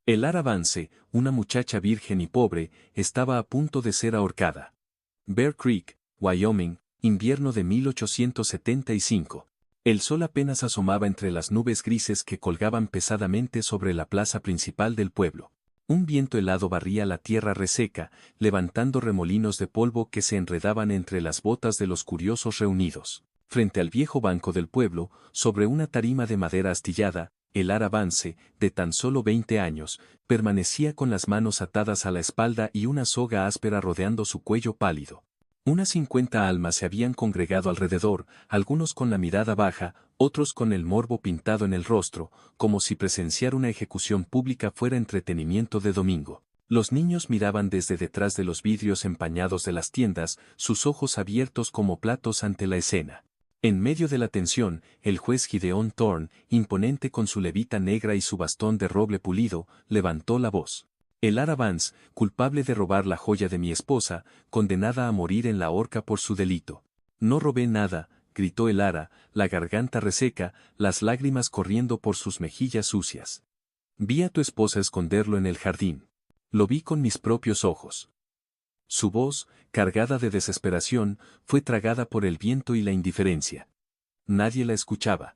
El Lara Vance, una muchacha virgen y pobre, estaba a punto de ser ahorcada. Bear Creek, Wyoming, invierno de 1875. El sol apenas asomaba entre las nubes grises que colgaban pesadamente sobre la plaza principal del pueblo. Un viento helado barría la tierra reseca, levantando remolinos de polvo que se enredaban entre las botas de los curiosos reunidos. Frente al viejo banco del pueblo, sobre una tarima de madera astillada, el Lara Vance, de tan solo 20 años, permanecía con las manos atadas a la espalda y una soga áspera rodeando su cuello pálido. Unas 50 almas se habían congregado alrededor, algunos con la mirada baja, otros con el morbo pintado en el rostro, como si presenciar una ejecución pública fuera entretenimiento de domingo. Los niños miraban desde detrás de los vidrios empañados de las tiendas, sus ojos abiertos como platos ante la escena. En medio de la tensión, el juez Gideon Thorne, imponente con su levita negra y su bastón de roble pulido, levantó la voz. El Lara Vance, culpable de robar la joya de mi esposa, condenada a morir en la horca por su delito. No robé nada, gritó el Lara, la garganta reseca, las lágrimas corriendo por sus mejillas sucias. Vi a tu esposa esconderlo en el jardín. Lo vi con mis propios ojos. Su voz, cargada de desesperación, fue tragada por el viento y la indiferencia. Nadie la escuchaba.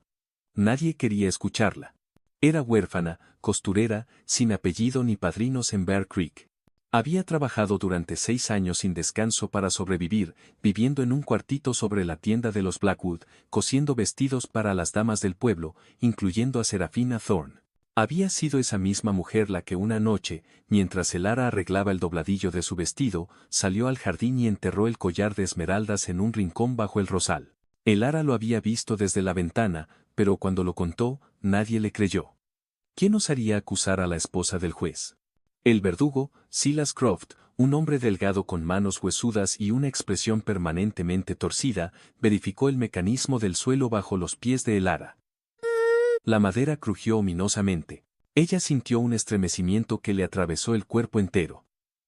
Nadie quería escucharla. Era huérfana, costurera, sin apellido ni padrinos en Bear Creek. Había trabajado durante 6 años sin descanso para sobrevivir, viviendo en un cuartito sobre la tienda de los Blackwood, cosiendo vestidos para las damas del pueblo, incluyendo a Serafina Thorne. Había sido esa misma mujer la que una noche, mientras el Lara arreglaba el dobladillo de su vestido, salió al jardín y enterró el collar de esmeraldas en un rincón bajo el rosal. El Lara lo había visto desde la ventana, pero cuando lo contó, nadie le creyó. ¿Quién osaría acusar a la esposa del juez? El verdugo, Silas Croft, un hombre delgado con manos huesudas y una expresión permanentemente torcida, verificó el mecanismo del suelo bajo los pies de el Lara. La madera crujió ominosamente. Ella sintió un estremecimiento que le atravesó el cuerpo entero.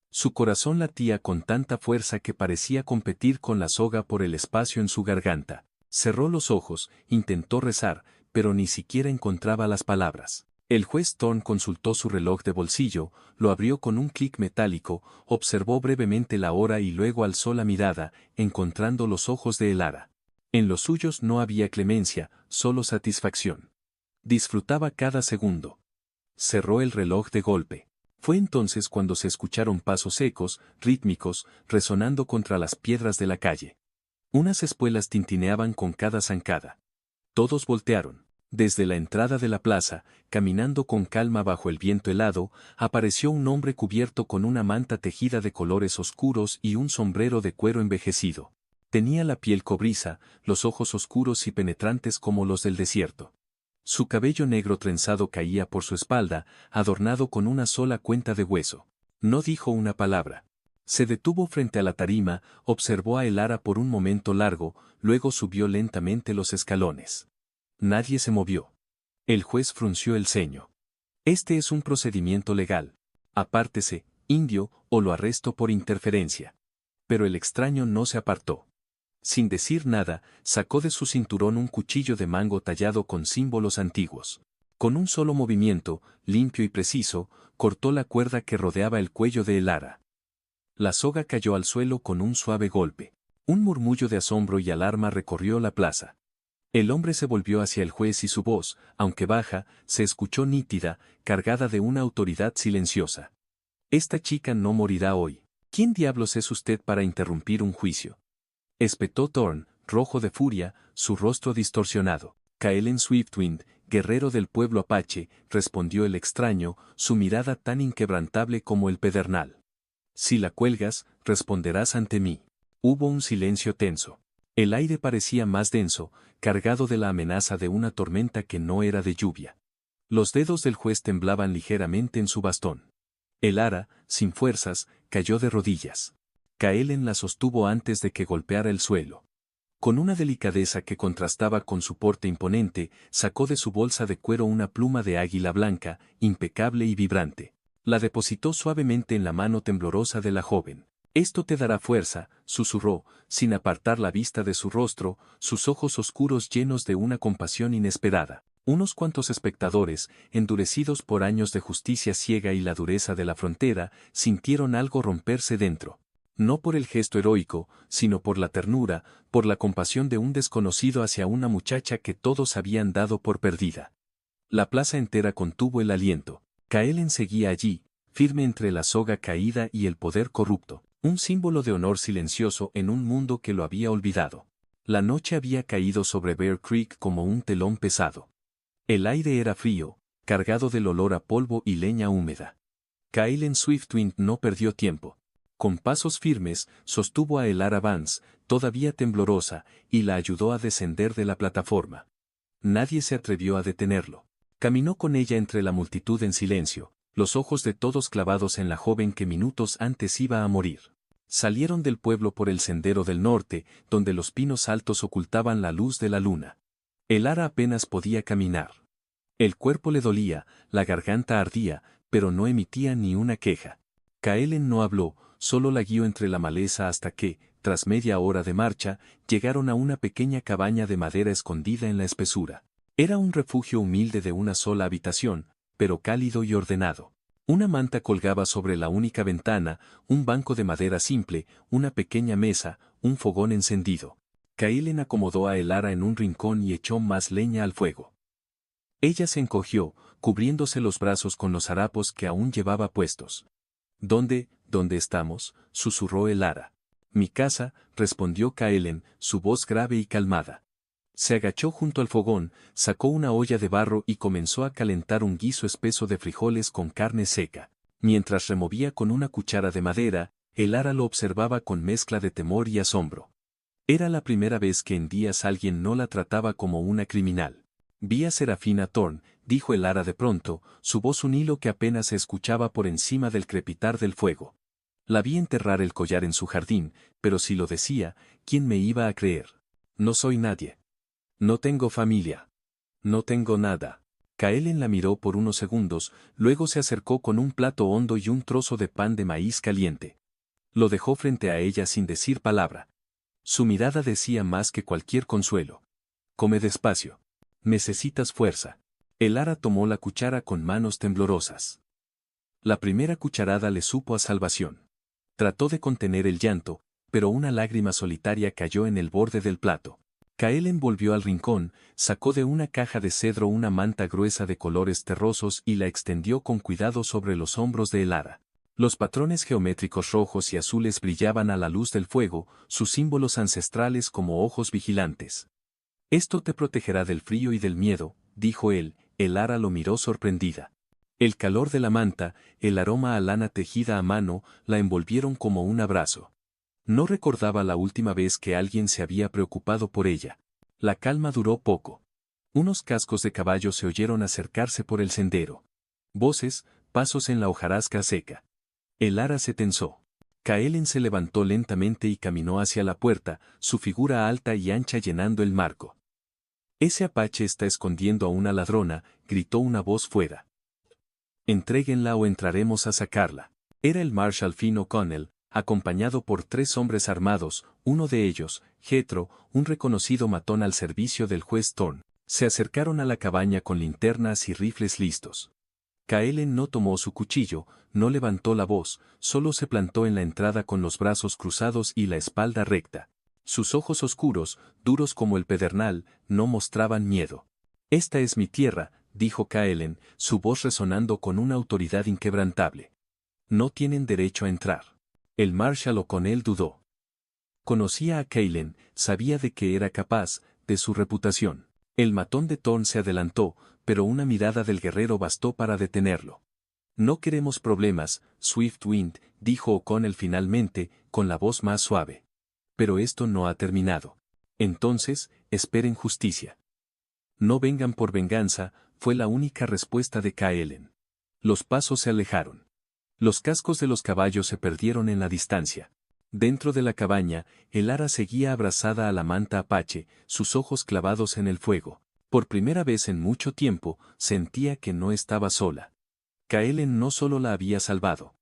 Su corazón latía con tanta fuerza que parecía competir con la soga por el espacio en su garganta. Cerró los ojos, intentó rezar, pero ni siquiera encontraba las palabras. El juez Thorne consultó su reloj de bolsillo, lo abrió con un clic metálico, observó brevemente la hora y luego alzó la mirada, encontrando los ojos de Lara. En los suyos no había clemencia, solo satisfacción. Disfrutaba cada segundo. Cerró el reloj de golpe. Fue entonces cuando se escucharon pasos secos, rítmicos, resonando contra las piedras de la calle. Unas espuelas tintineaban con cada zancada. Todos voltearon. Desde la entrada de la plaza, caminando con calma bajo el viento helado, apareció un hombre cubierto con una manta tejida de colores oscuros y un sombrero de cuero envejecido. Tenía la piel cobriza, los ojos oscuros y penetrantes como los del desierto. Su cabello negro trenzado caía por su espalda, adornado con una sola cuenta de hueso. No dijo una palabra. Se detuvo frente a la tarima, observó a el Lara por un momento largo, luego subió lentamente los escalones. Nadie se movió. El juez frunció el ceño. Este es un procedimiento legal. Apártese, indio, o lo arresto por interferencia. Pero el extraño no se apartó. Sin decir nada, sacó de su cinturón un cuchillo de mango tallado con símbolos antiguos. Con un solo movimiento, limpio y preciso, cortó la cuerda que rodeaba el cuello de el Lara. La soga cayó al suelo con un suave golpe. Un murmullo de asombro y alarma recorrió la plaza. El hombre se volvió hacia el juez y su voz, aunque baja, se escuchó nítida, cargada de una autoridad silenciosa. Esta chica no morirá hoy. ¿Quién diablos es usted para interrumpir un juicio? Espetó Thorne, rojo de furia, su rostro distorsionado. Kaelen Swiftwind, guerrero del pueblo apache, respondió el extraño, su mirada tan inquebrantable como el pedernal. Si la cuelgas, responderás ante mí. Hubo un silencio tenso. El aire parecía más denso, cargado de la amenaza de una tormenta que no era de lluvia. Los dedos del juez temblaban ligeramente en su bastón. El Lara, sin fuerzas, cayó de rodillas. Kaelen la sostuvo antes de que golpeara el suelo. Con una delicadeza que contrastaba con su porte imponente, sacó de su bolsa de cuero una pluma de águila blanca, impecable y vibrante. La depositó suavemente en la mano temblorosa de la joven. Esto te dará fuerza, susurró, sin apartar la vista de su rostro, sus ojos oscuros llenos de una compasión inesperada. Unos cuantos espectadores, endurecidos por años de justicia ciega y la dureza de la frontera, sintieron algo romperse dentro. No por el gesto heroico, sino por la ternura, por la compasión de un desconocido hacia una muchacha que todos habían dado por perdida. La plaza entera contuvo el aliento. Kaelen seguía allí, firme entre la soga caída y el poder corrupto, un símbolo de honor silencioso en un mundo que lo había olvidado. La noche había caído sobre Bear Creek como un telón pesado. El aire era frío, cargado del olor a polvo y leña húmeda. Kaelen Swiftwind no perdió tiempo. Con pasos firmes, sostuvo a Elara Vance, todavía temblorosa, y la ayudó a descender de la plataforma. Nadie se atrevió a detenerlo. Caminó con ella entre la multitud en silencio, los ojos de todos clavados en la joven que minutos antes iba a morir. Salieron del pueblo por el sendero del norte, donde los pinos altos ocultaban la luz de la luna. Elara apenas podía caminar. El cuerpo le dolía, la garganta ardía, pero no emitía ni una queja. Kaelen no habló, solo la guió entre la maleza hasta que, tras media hora de marcha, llegaron a una pequeña cabaña de madera escondida en la espesura. Era un refugio humilde de una sola habitación, pero cálido y ordenado. Una manta colgaba sobre la única ventana, un banco de madera simple, una pequeña mesa, un fogón encendido. Kaelen acomodó a Elara en un rincón y echó más leña al fuego. Ella se encogió, cubriéndose los brazos con los harapos que aún llevaba puestos. ¿Dónde estamos?, susurró Elara. Mi casa, respondió Kaelen, su voz grave y calmada. Se agachó junto al fogón, sacó una olla de barro y comenzó a calentar un guiso espeso de frijoles con carne seca. Mientras removía con una cuchara de madera, Elara lo observaba con mezcla de temor y asombro. Era la primera vez que en días alguien no la trataba como una criminal. Vi a Serafina Thorne, dijo Elara de pronto, su voz un hilo que apenas se escuchaba por encima del crepitar del fuego. La vi enterrar el collar en su jardín, pero si lo decía, ¿quién me iba a creer? No soy nadie. No tengo familia. No tengo nada. Kaelen la miró por unos segundos, luego se acercó con un plato hondo y un trozo de pan de maíz caliente. Lo dejó frente a ella sin decir palabra. Su mirada decía más que cualquier consuelo. Come despacio. Necesitas fuerza. Elara tomó la cuchara con manos temblorosas. La primera cucharada le supo a salvación. Trató de contener el llanto, pero una lágrima solitaria cayó en el borde del plato. Kaelen volvió al rincón, sacó de una caja de cedro una manta gruesa de colores terrosos y la extendió con cuidado sobre los hombros de Elara. Los patrones geométricos rojos y azules brillaban a la luz del fuego, sus símbolos ancestrales como ojos vigilantes. Esto te protegerá del frío y del miedo, dijo él. Elara lo miró sorprendida. El calor de la manta, el aroma a lana tejida a mano, la envolvieron como un abrazo. No recordaba la última vez que alguien se había preocupado por ella. La calma duró poco. Unos cascos de caballo se oyeron acercarse por el sendero. Voces, pasos en la hojarasca seca. Elara se tensó. Kaelen se levantó lentamente y caminó hacia la puerta, su figura alta y ancha llenando el marco. Ese apache está escondiendo a una ladrona, gritó una voz fuera. Entréguenla o entraremos a sacarla. Era el Marshal Finn O'Connell, acompañado por 3 hombres armados, uno de ellos, Jethro, un reconocido matón al servicio del juez Thorne. Se acercaron a la cabaña con linternas y rifles listos. Kaelen no tomó su cuchillo, no levantó la voz, solo se plantó en la entrada con los brazos cruzados y la espalda recta. Sus ojos oscuros, duros como el pedernal, no mostraban miedo. Esta es mi tierra, dijo Kaelen, su voz resonando con una autoridad inquebrantable. No tienen derecho a entrar. El Marshal O'Connell dudó. Conocía a Kaelen, sabía de qué era capaz, de su reputación. El matón de Thorne se adelantó, pero una mirada del guerrero bastó para detenerlo. No queremos problemas, Swiftwind, dijo O'Connell finalmente, con la voz más suave. Pero esto no ha terminado. Entonces, esperen justicia. No vengan por venganza, fue la única respuesta de Kaelen. Los pasos se alejaron. Los cascos de los caballos se perdieron en la distancia. Dentro de la cabaña, Elara seguía abrazada a la manta apache, sus ojos clavados en el fuego. Por primera vez en mucho tiempo, sentía que no estaba sola. Kaelen no solo la había salvado.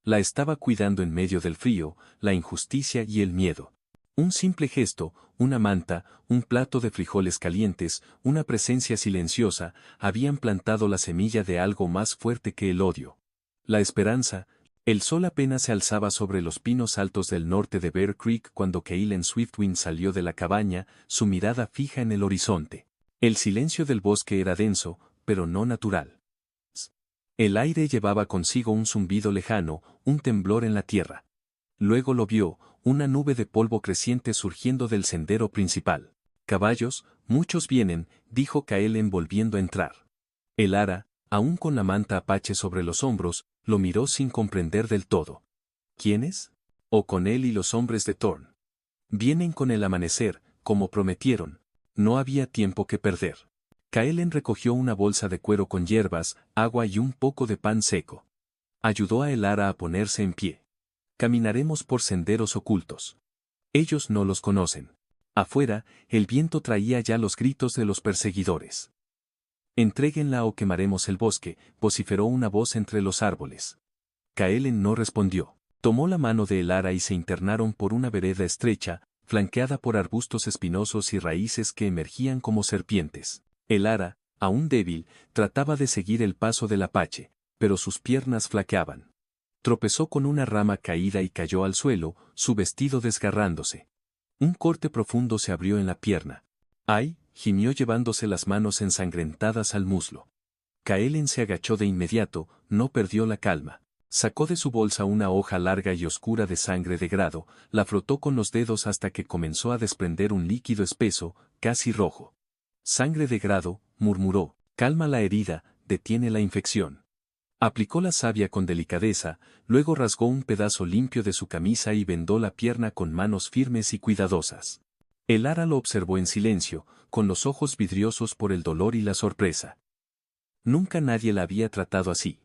La estaba cuidando en medio del frío, la injusticia y el miedo. Un simple gesto, una manta, un plato de frijoles calientes, una presencia silenciosa, habían plantado la semilla de algo más fuerte que el odio. La esperanza. El sol apenas se alzaba sobre los pinos altos del norte de Bear Creek cuando Kaylin Swiftwind salió de la cabaña, su mirada fija en el horizonte. El silencio del bosque era denso, pero no natural. El aire llevaba consigo un zumbido lejano, un temblor en la tierra. Luego lo vio, una nube de polvo creciente surgiendo del sendero principal. Caballos, muchos vienen, dijo Kaelen volviendo a entrar. El ara, aún con la manta apache sobre los hombros, lo miró sin comprender del todo. ¿Quiénes? O con él y los hombres de Thorn. Vienen con el amanecer, como prometieron. No había tiempo que perder. Kaelen recogió una bolsa de cuero con hierbas, agua y un poco de pan seco. Ayudó a Elara a ponerse en pie. Caminaremos por senderos ocultos. Ellos no los conocen. Afuera, el viento traía ya los gritos de los perseguidores. Entréguenla o quemaremos el bosque, vociferó una voz entre los árboles. Kaelen no respondió. Tomó la mano de Elara y se internaron por una vereda estrecha, flanqueada por arbustos espinosos y raíces que emergían como serpientes. Elara, aún débil, trataba de seguir el paso del apache, pero sus piernas flaqueaban. Tropezó con una rama caída y cayó al suelo, su vestido desgarrándose. Un corte profundo se abrió en la pierna. ¡Ay!, gimió llevándose las manos ensangrentadas al muslo. Kaelen se agachó de inmediato, no perdió la calma. Sacó de su bolsa una hoja larga y oscura de sangre de grado, la frotó con los dedos hasta que comenzó a desprender un líquido espeso, casi rojo. Sangre de grado, murmuró, calma la herida, detiene la infección. Aplicó la savia con delicadeza, luego rasgó un pedazo limpio de su camisa y vendó la pierna con manos firmes y cuidadosas. Elara lo observó en silencio, con los ojos vidriosos por el dolor y la sorpresa. Nunca nadie la había tratado así.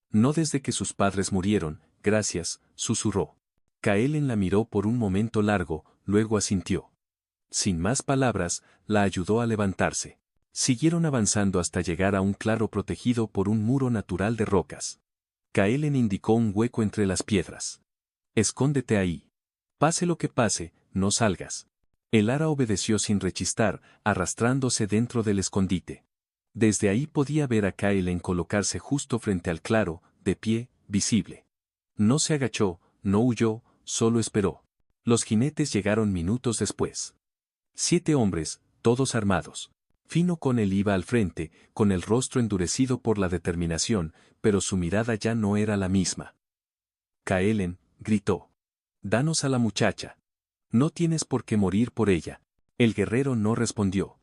No desde que sus padres murieron, gracias, susurró. Kaelen la miró por un momento largo, luego asintió. Sin más palabras, la ayudó a levantarse. Siguieron avanzando hasta llegar a un claro protegido por un muro natural de rocas. Kaelen indicó un hueco entre las piedras. Escóndete ahí. Pase lo que pase, no salgas. Elara obedeció sin rechistar, arrastrándose dentro del escondite. Desde ahí podía ver a Kaelen colocarse justo frente al claro, de pie, visible. No se agachó, no huyó, solo esperó. Los jinetes llegaron minutos después. 7 hombres, todos armados. Fino con él iba al frente, con el rostro endurecido por la determinación, pero su mirada ya no era la misma. Kaelen, gritó. Danos a la muchacha. No tienes por qué morir por ella. El guerrero no respondió.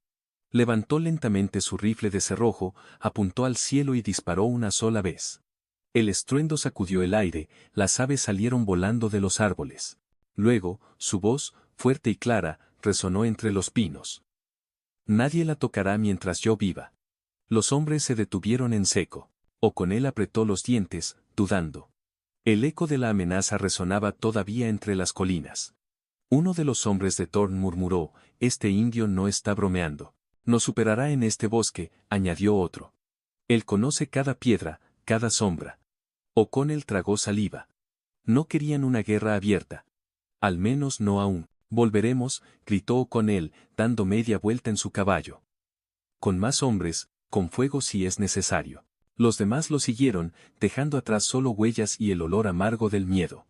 Levantó lentamente su rifle de cerrojo, apuntó al cielo y disparó una sola vez. El estruendo sacudió el aire, las aves salieron volando de los árboles. Luego, su voz, fuerte y clara, resonó entre los pinos. Nadie la tocará mientras yo viva. Los hombres se detuvieron en seco. O'Connell apretó los dientes, dudando. El eco de la amenaza resonaba todavía entre las colinas. Uno de los hombres de Thorn murmuró, este indio no está bromeando. Nos superará en este bosque, añadió otro. Él conoce cada piedra, cada sombra. O'Connell tragó saliva. No querían una guerra abierta. Al menos no aún. Volveremos, gritó O'Connell, dando media vuelta en su caballo. Con más hombres, con fuego si es necesario. Los demás lo siguieron, dejando atrás solo huellas y el olor amargo del miedo.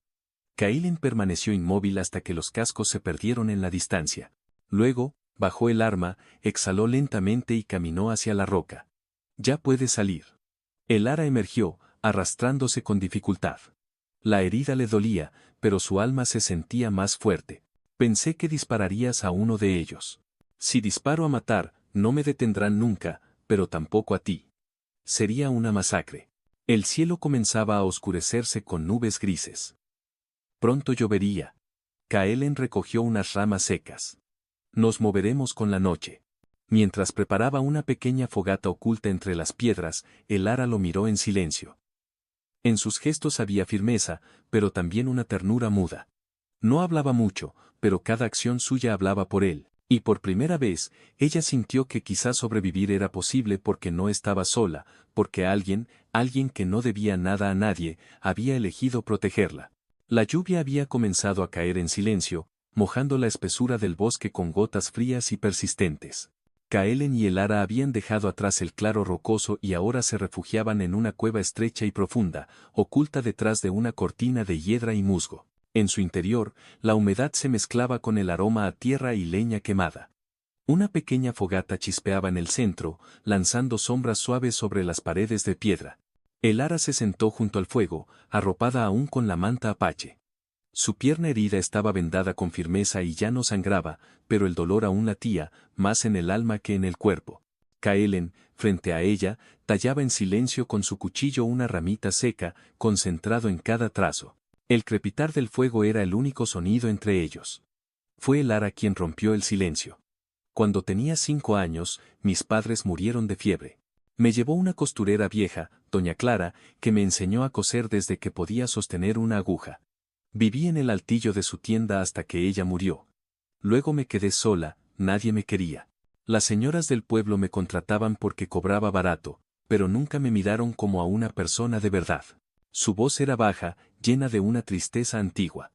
Kaelen permaneció inmóvil hasta que los cascos se perdieron en la distancia. Luego, bajó el arma, exhaló lentamente y caminó hacia la roca. Ya puede salir. El ara emergió, arrastrándose con dificultad. La herida le dolía, pero su alma se sentía más fuerte. Pensé que dispararías a uno de ellos. Si disparo a matar, no me detendrán nunca, pero tampoco a ti. Sería una masacre. El cielo comenzaba a oscurecerse con nubes grises. Pronto llovería. Kaelen recogió unas ramas secas. Nos moveremos con la noche. Mientras preparaba una pequeña fogata oculta entre las piedras, el ara lo miró en silencio. En sus gestos había firmeza, pero también una ternura muda. No hablaba mucho, pero cada acción suya hablaba por él, y por primera vez, ella sintió que quizás sobrevivir era posible porque no estaba sola, porque alguien que no debía nada a nadie, había elegido protegerla. La lluvia había comenzado a caer en silencio, mojando la espesura del bosque con gotas frías y persistentes. Kaelen y Elara habían dejado atrás el claro rocoso y ahora se refugiaban en una cueva estrecha y profunda, oculta detrás de una cortina de hiedra y musgo. En su interior, la humedad se mezclaba con el aroma a tierra y leña quemada. Una pequeña fogata chispeaba en el centro, lanzando sombras suaves sobre las paredes de piedra. Elara se sentó junto al fuego, arropada aún con la manta apache. Su pierna herida estaba vendada con firmeza y ya no sangraba, pero el dolor aún latía, más en el alma que en el cuerpo. Kaelen, frente a ella, tallaba en silencio con su cuchillo una ramita seca, concentrado en cada trazo. El crepitar del fuego era el único sonido entre ellos. Fue Elara quien rompió el silencio. Cuando tenía 5 años, mis padres murieron de fiebre. Me llevó una costurera vieja, doña Clara, que me enseñó a coser desde que podía sostener una aguja. Viví en el altillo de su tienda hasta que ella murió. Luego me quedé sola, nadie me quería. Las señoras del pueblo me contrataban porque cobraba barato, pero nunca me miraron como a una persona de verdad. Su voz era baja, llena de una tristeza antigua.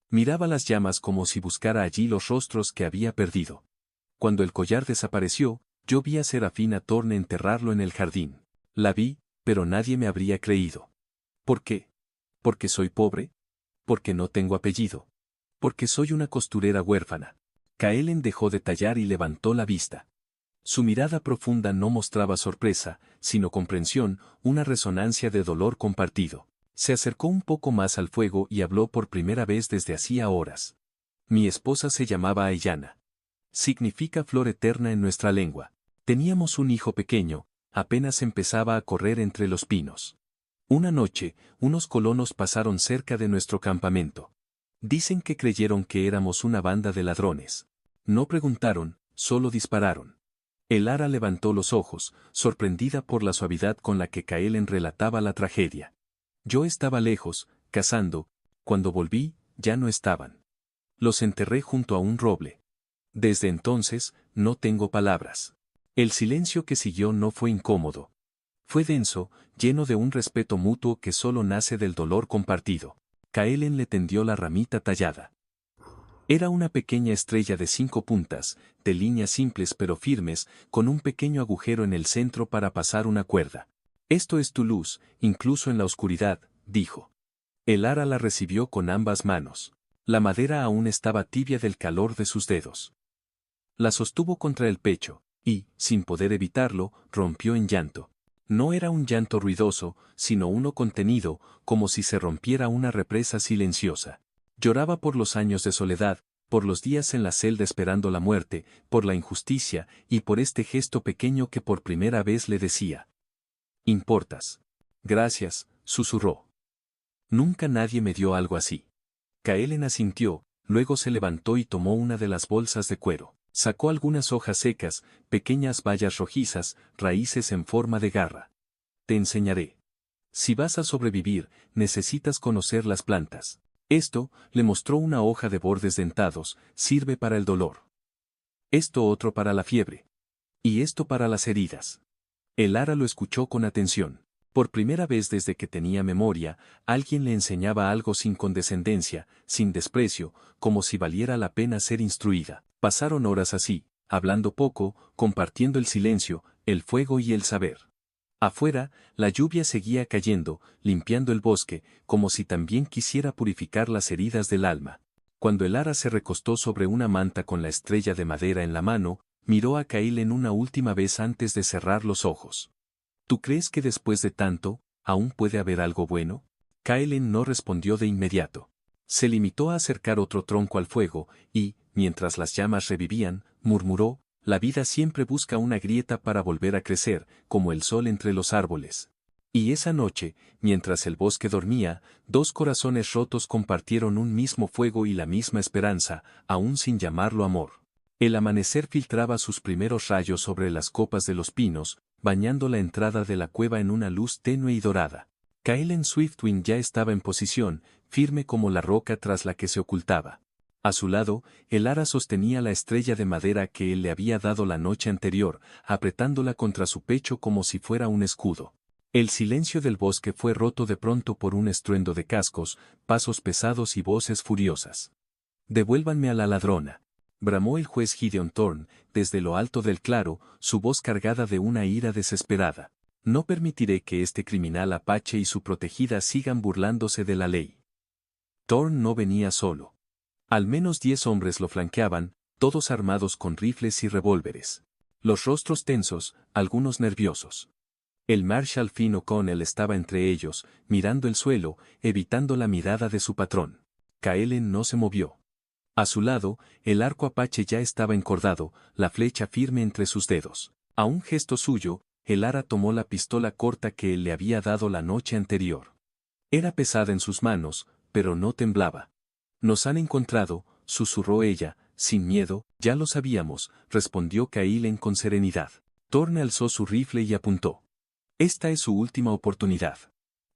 Miraba las llamas como si buscara allí los rostros que había perdido. Cuando el collar desapareció, yo vi a Serafina Thorne enterrarlo en el jardín. La vi, pero nadie me habría creído. ¿Por qué? ¿Porque soy pobre? ¿Porque no tengo apellido? Porque soy una costurera huérfana. Kaelen dejó de tallar y levantó la vista. Su mirada profunda no mostraba sorpresa, sino comprensión, una resonancia de dolor compartido. Se acercó un poco más al fuego y habló por primera vez desde hacía horas. Mi esposa se llamaba Aiyana. Significa flor eterna en nuestra lengua. Teníamos un hijo pequeño, apenas empezaba a correr entre los pinos. Una noche, unos colonos pasaron cerca de nuestro campamento. Dicen que creyeron que éramos una banda de ladrones. No preguntaron, solo dispararon. Elara levantó los ojos, sorprendida por la suavidad con la que Kaelen relataba la tragedia. Yo estaba lejos, cazando, cuando volví, ya no estaban. Los enterré junto a un roble. Desde entonces, no tengo palabras. El silencio que siguió no fue incómodo. Fue denso, lleno de un respeto mutuo que solo nace del dolor compartido. Kaelen le tendió la ramita tallada. Era una pequeña estrella de 5 puntas, de líneas simples pero firmes, con un pequeño agujero en el centro para pasar una cuerda. Esto es tu luz, incluso en la oscuridad, dijo. Elara la recibió con ambas manos. La madera aún estaba tibia del calor de sus dedos. La sostuvo contra el pecho, y, sin poder evitarlo, rompió en llanto. No era un llanto ruidoso, sino uno contenido, como si se rompiera una represa silenciosa. Lloraba por los años de soledad, por los días en la celda esperando la muerte, por la injusticia, y por este gesto pequeño que por primera vez le decía. «Importas». «Gracias», susurró. «Nunca nadie me dio algo así». Kaelen asintió, luego se levantó y tomó una de las bolsas de cuero. Sacó algunas hojas secas, pequeñas bayas rojizas, raíces en forma de garra. Te enseñaré. Si vas a sobrevivir, necesitas conocer las plantas. Esto, le mostró una hoja de bordes dentados, sirve para el dolor. Esto otro para la fiebre. Y esto para las heridas. Elara lo escuchó con atención. Por primera vez desde que tenía memoria, alguien le enseñaba algo sin condescendencia, sin desprecio, como si valiera la pena ser instruida. Pasaron horas así, hablando poco, compartiendo el silencio, el fuego y el saber. Afuera, la lluvia seguía cayendo, limpiando el bosque, como si también quisiera purificar las heridas del alma. Cuando Elara se recostó sobre una manta con la estrella de madera en la mano, miró a Kaelen una última vez antes de cerrar los ojos. ¿Tú crees que después de tanto, aún puede haber algo bueno? Kaelen no respondió de inmediato. Se limitó a acercar otro tronco al fuego, y, mientras las llamas revivían, murmuró, la vida siempre busca una grieta para volver a crecer, como el sol entre los árboles. Y esa noche, mientras el bosque dormía, 2 corazones rotos compartieron un mismo fuego y la misma esperanza, aún sin llamarlo amor. El amanecer filtraba sus primeros rayos sobre las copas de los pinos, bañando la entrada de la cueva en una luz tenue y dorada. Kaelen Swiftwind ya estaba en posición, firme como la roca tras la que se ocultaba. A su lado, Elara sostenía la estrella de madera que él le había dado la noche anterior, apretándola contra su pecho como si fuera un escudo. El silencio del bosque fue roto de pronto por un estruendo de cascos, pasos pesados y voces furiosas. Devuélvanme a la ladrona. Bramó el juez Gideon Thorne, desde lo alto del claro, su voz cargada de una ira desesperada. No permitiré que este criminal apache y su protegida sigan burlándose de la ley. Thorne no venía solo. Al menos 10 hombres lo flanqueaban, todos armados con rifles y revólveres. Los rostros tensos, algunos nerviosos. El Marshal Finn O'Connell estaba entre ellos, mirando el suelo, evitando la mirada de su patrón. Caelen no se movió. A su lado, el arco apache ya estaba encordado, la flecha firme entre sus dedos. A un gesto suyo, el ara tomó la pistola corta que él le había dado la noche anterior. Era pesada en sus manos, pero no temblaba. Nos han encontrado, susurró ella, sin miedo. Ya lo sabíamos, respondió Caelen con serenidad. Thorne alzó su rifle y apuntó. Esta es su última oportunidad.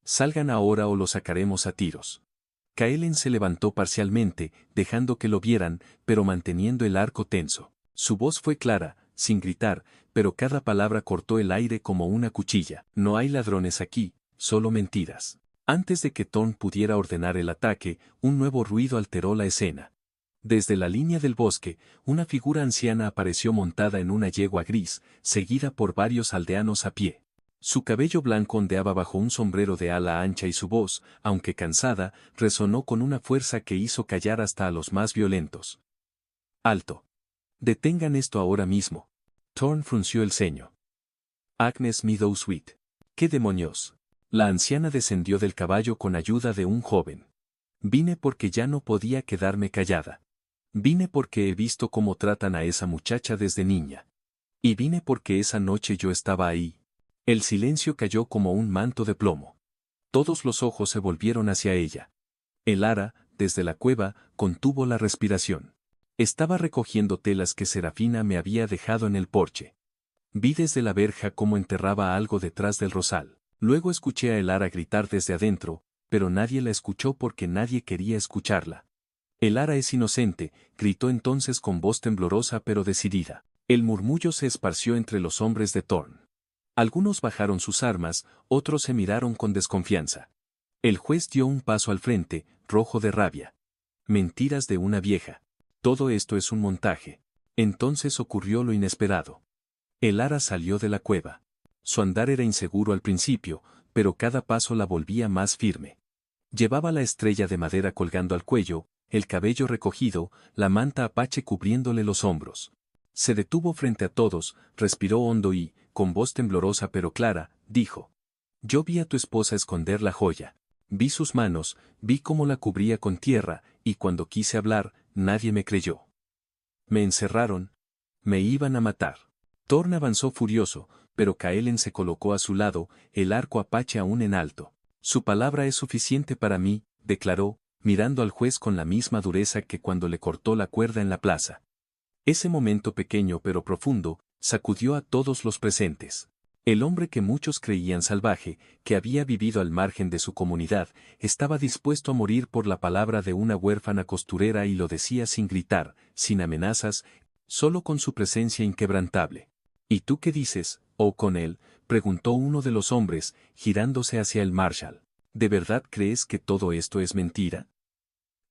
Salgan ahora o lo sacaremos a tiros. Caelen se levantó parcialmente, dejando que lo vieran, pero manteniendo el arco tenso. Su voz fue clara, sin gritar, pero cada palabra cortó el aire como una cuchilla. No hay ladrones aquí, solo mentiras. Antes de que Thorne pudiera ordenar el ataque, un nuevo ruido alteró la escena. Desde la línea del bosque, una figura anciana apareció montada en una yegua gris, seguida por varios aldeanos a pie. Su cabello blanco ondeaba bajo un sombrero de ala ancha y su voz, aunque cansada, resonó con una fuerza que hizo callar hasta a los más violentos. ¡Alto! Detengan esto ahora mismo. Thorne frunció el ceño. Agnes Meadowsweet. ¿Qué demonios? La anciana descendió del caballo con ayuda de un joven. Vine porque ya no podía quedarme callada. Vine porque he visto cómo tratan a esa muchacha desde niña. Y vine porque esa noche yo estaba ahí. El silencio cayó como un manto de plomo. Todos los ojos se volvieron hacia ella. El ara, desde la cueva, contuvo la respiración. Estaba recogiendo telas que Serafina me había dejado en el porche. Vi desde la verja cómo enterraba algo detrás del rosal. Luego escuché a el ara gritar desde adentro, pero nadie la escuchó porque nadie quería escucharla. El ara es inocente, gritó entonces con voz temblorosa pero decidida. El murmullo se esparció entre los hombres de Thorne. Algunos bajaron sus armas, otros se miraron con desconfianza. El juez dio un paso al frente, rojo de rabia. Mentiras de una vieja. Todo esto es un montaje. Entonces ocurrió lo inesperado. El ara salió de la cueva. Su andar era inseguro al principio, pero cada paso la volvía más firme. Llevaba la estrella de madera colgando al cuello, el cabello recogido, la manta apache cubriéndole los hombros. Se detuvo frente a todos, respiró hondo y, con voz temblorosa pero clara, dijo. Yo vi a tu esposa esconder la joya. Vi sus manos, vi cómo la cubría con tierra, y cuando quise hablar, nadie me creyó. Me encerraron. Me iban a matar. Thorne avanzó furioso, pero Caelen se colocó a su lado, el arco apache aún en alto. Su palabra es suficiente para mí, declaró, mirando al juez con la misma dureza que cuando le cortó la cuerda en la plaza. Ese momento pequeño pero profundo, sacudió a todos los presentes. El hombre que muchos creían salvaje, que había vivido al margen de su comunidad, estaba dispuesto a morir por la palabra de una huérfana costurera y lo decía sin gritar, sin amenazas, solo con su presencia inquebrantable. ¿Y tú qué dices, O'Connell?, preguntó uno de los hombres, girándose hacia el Marshal. ¿De verdad crees que todo esto es mentira?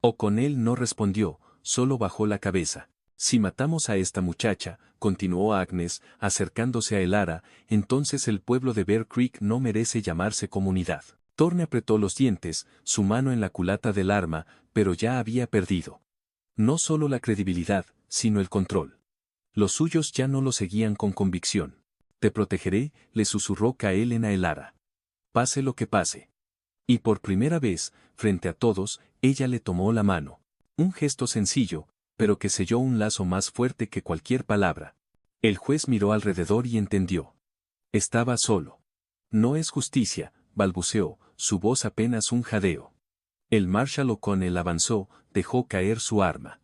O'Connell no respondió, solo bajó la cabeza. Si matamos a esta muchacha, continuó Agnes, acercándose a el ara, entonces el pueblo de Bear Creek no merece llamarse comunidad. Thorne apretó los dientes, su mano en la culata del arma, pero ya había perdido. No solo la credibilidad, sino el control. Los suyos ya no lo seguían con convicción. Te protegeré, le susurró Caelen a el ara. Pase lo que pase. Y por primera vez, frente a todos, ella le tomó la mano. Un gesto sencillo, pero que selló un lazo más fuerte que cualquier palabra. El juez miró alrededor y entendió. Estaba solo. No es justicia, balbuceó, su voz apenas un jadeo. El Marshal O'Connell avanzó, dejó caer su arma.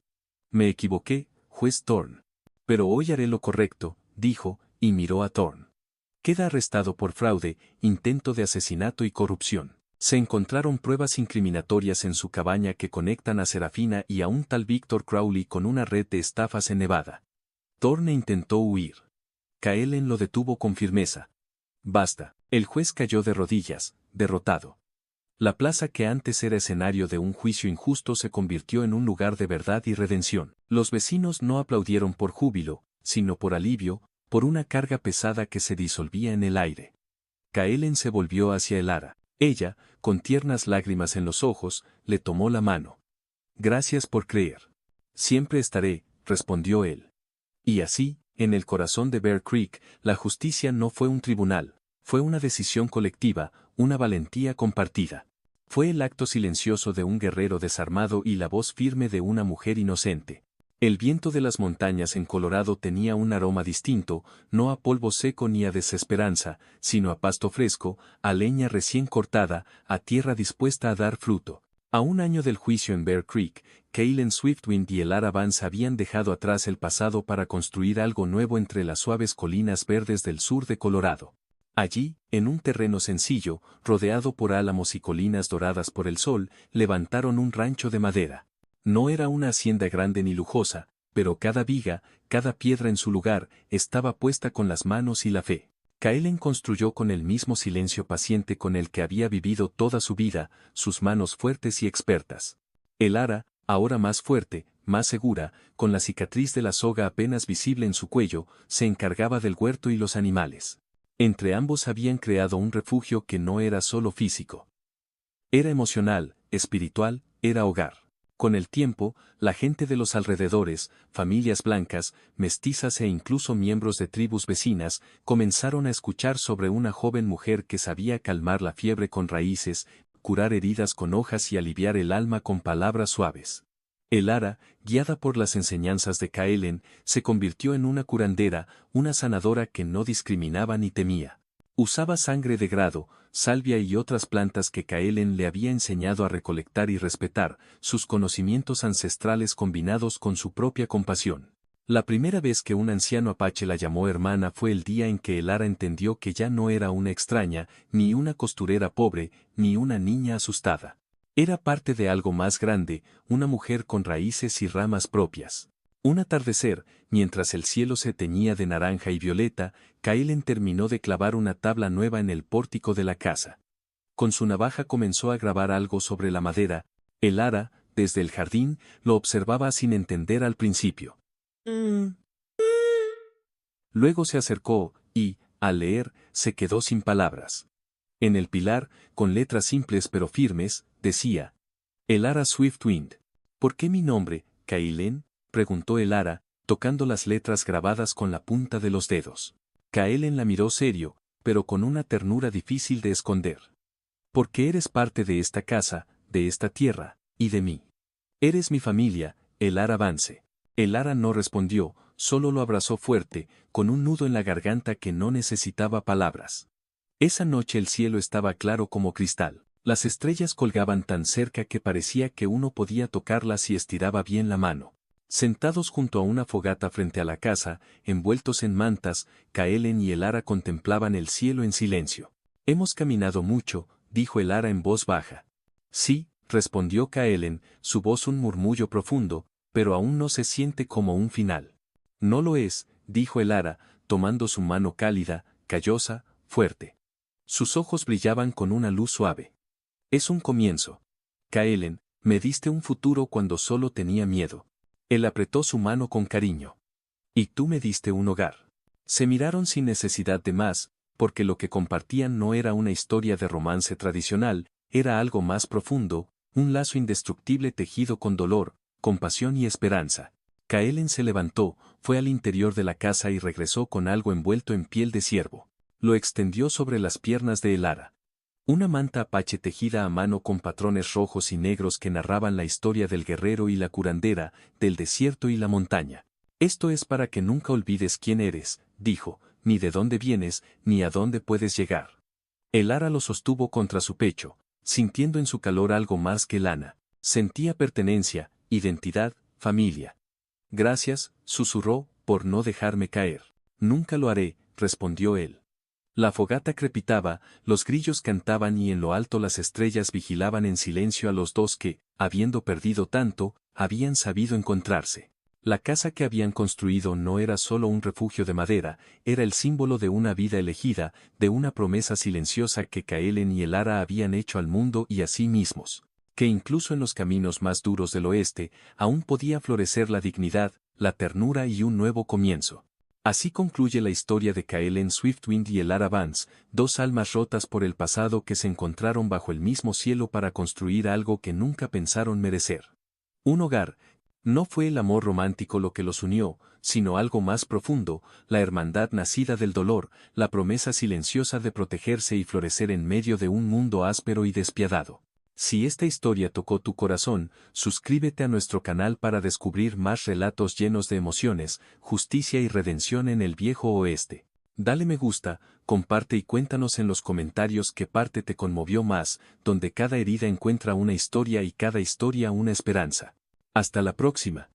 Me equivoqué, juez Thorne. Pero hoy haré lo correcto, dijo, y miró a Thorne. Queda arrestado por fraude, intento de asesinato y corrupción. Se encontraron pruebas incriminatorias en su cabaña que conectan a Serafina y a un tal Victor Crowley con una red de estafas en Nevada. Thorne intentó huir. Caelen lo detuvo con firmeza. Basta. El juez cayó de rodillas, derrotado. La plaza que antes era escenario de un juicio injusto se convirtió en un lugar de verdad y redención. Los vecinos no aplaudieron por júbilo, sino por alivio, por una carga pesada que se disolvía en el aire. Kaelen se volvió hacia Elara. Ella, con tiernas lágrimas en los ojos, le tomó la mano. Gracias por creer. Siempre estaré, respondió él. Y así, en el corazón de Bear Creek, la justicia no fue un tribunal, fue una decisión colectiva, una valentía compartida. Fue el acto silencioso de un guerrero desarmado y la voz firme de una mujer inocente. El viento de las montañas en Colorado tenía un aroma distinto, no a polvo seco ni a desesperanza, sino a pasto fresco, a leña recién cortada, a tierra dispuesta a dar fruto. A un año del juicio en Bear Creek, Kaelen Swiftwind y Elara Vance habían dejado atrás el pasado para construir algo nuevo entre las suaves colinas verdes del sur de Colorado. Allí, en un terreno sencillo, rodeado por álamos y colinas doradas por el sol, levantaron un rancho de madera. No era una hacienda grande ni lujosa, pero cada viga, cada piedra en su lugar, estaba puesta con las manos y la fe. Kaelen construyó con el mismo silencio paciente con el que había vivido toda su vida, sus manos fuertes y expertas. Elara, ahora más fuerte, más segura, con la cicatriz de la soga apenas visible en su cuello, se encargaba del huerto y los animales. Entre ambos habían creado un refugio que no era solo físico. Era emocional, espiritual, era hogar. Con el tiempo, la gente de los alrededores, familias blancas, mestizas e incluso miembros de tribus vecinas, comenzaron a escuchar sobre una joven mujer que sabía calmar la fiebre con raíces, curar heridas con hojas y aliviar el alma con palabras suaves. Elara, guiada por las enseñanzas de Kaelen, se convirtió en una curandera, una sanadora que no discriminaba ni temía. Usaba sangre de grado, salvia y otras plantas que Kaelen le había enseñado a recolectar y respetar, sus conocimientos ancestrales combinados con su propia compasión. La primera vez que un anciano apache la llamó hermana fue el día en que Elara entendió que ya no era una extraña, ni una costurera pobre, ni una niña asustada. Era parte de algo más grande, una mujer con raíces y ramas propias. Un atardecer, mientras el cielo se teñía de naranja y violeta, Kaelen terminó de clavar una tabla nueva en el pórtico de la casa. Con su navaja comenzó a grabar algo sobre la madera. Elara, desde el jardín, lo observaba sin entender al principio. Luego se acercó, y, al leer, se quedó sin palabras. En el pilar, con letras simples pero firmes, decía: Elara Swiftwind. ¿Por qué mi nombre, Kaelen?, preguntó Elara, tocando las letras grabadas con la punta de los dedos. Kaelen la miró serio, pero con una ternura difícil de esconder. Porque eres parte de esta casa, de esta tierra, y de mí. Eres mi familia, Elara Vance. Elara no respondió, solo lo abrazó fuerte, con un nudo en la garganta que no necesitaba palabras. Esa noche el cielo estaba claro como cristal. Las estrellas colgaban tan cerca que parecía que uno podía tocarlas si estiraba bien la mano. Sentados junto a una fogata frente a la casa, envueltos en mantas, Kaelen y Elara contemplaban el cielo en silencio. Hemos caminado mucho, dijo Elara en voz baja. Sí, respondió Kaelen, su voz un murmullo profundo, pero aún no se siente como un final. No lo es, dijo Elara, tomando su mano cálida, callosa, fuerte. Sus ojos brillaban con una luz suave. Es un comienzo. Kaelen, me diste un futuro cuando solo tenía miedo. Él apretó su mano con cariño. Y tú me diste un hogar. Se miraron sin necesidad de más, porque lo que compartían no era una historia de romance tradicional, era algo más profundo, un lazo indestructible tejido con dolor, compasión y esperanza. Kaelen se levantó, fue al interior de la casa y regresó con algo envuelto en piel de ciervo. Lo extendió sobre las piernas de Elara. Una manta apache tejida a mano con patrones rojos y negros que narraban la historia del guerrero y la curandera, del desierto y la montaña. Esto es para que nunca olvides quién eres, dijo, ni de dónde vienes, ni a dónde puedes llegar. Elara lo sostuvo contra su pecho, sintiendo en su calor algo más que lana. Sentía pertenencia, identidad, familia. Gracias, susurró, por no dejarme caer. Nunca lo haré, respondió él. La fogata crepitaba, los grillos cantaban y en lo alto las estrellas vigilaban en silencio a los dos que, habiendo perdido tanto, habían sabido encontrarse. La casa que habían construido no era solo un refugio de madera, era el símbolo de una vida elegida, de una promesa silenciosa que Kaelen y Elara habían hecho al mundo y a sí mismos, que incluso en los caminos más duros del oeste, aún podía florecer la dignidad, la ternura y un nuevo comienzo. Así concluye la historia de Kaelen Swiftwind y Elara Vance, dos almas rotas por el pasado que se encontraron bajo el mismo cielo para construir algo que nunca pensaron merecer. Un hogar. No fue el amor romántico lo que los unió, sino algo más profundo, la hermandad nacida del dolor, la promesa silenciosa de protegerse y florecer en medio de un mundo áspero y despiadado. Si esta historia tocó tu corazón, suscríbete a nuestro canal para descubrir más relatos llenos de emociones, justicia y redención en el viejo oeste. Dale me gusta, comparte y cuéntanos en los comentarios qué parte te conmovió más, donde cada herida encuentra una historia y cada historia una esperanza. Hasta la próxima.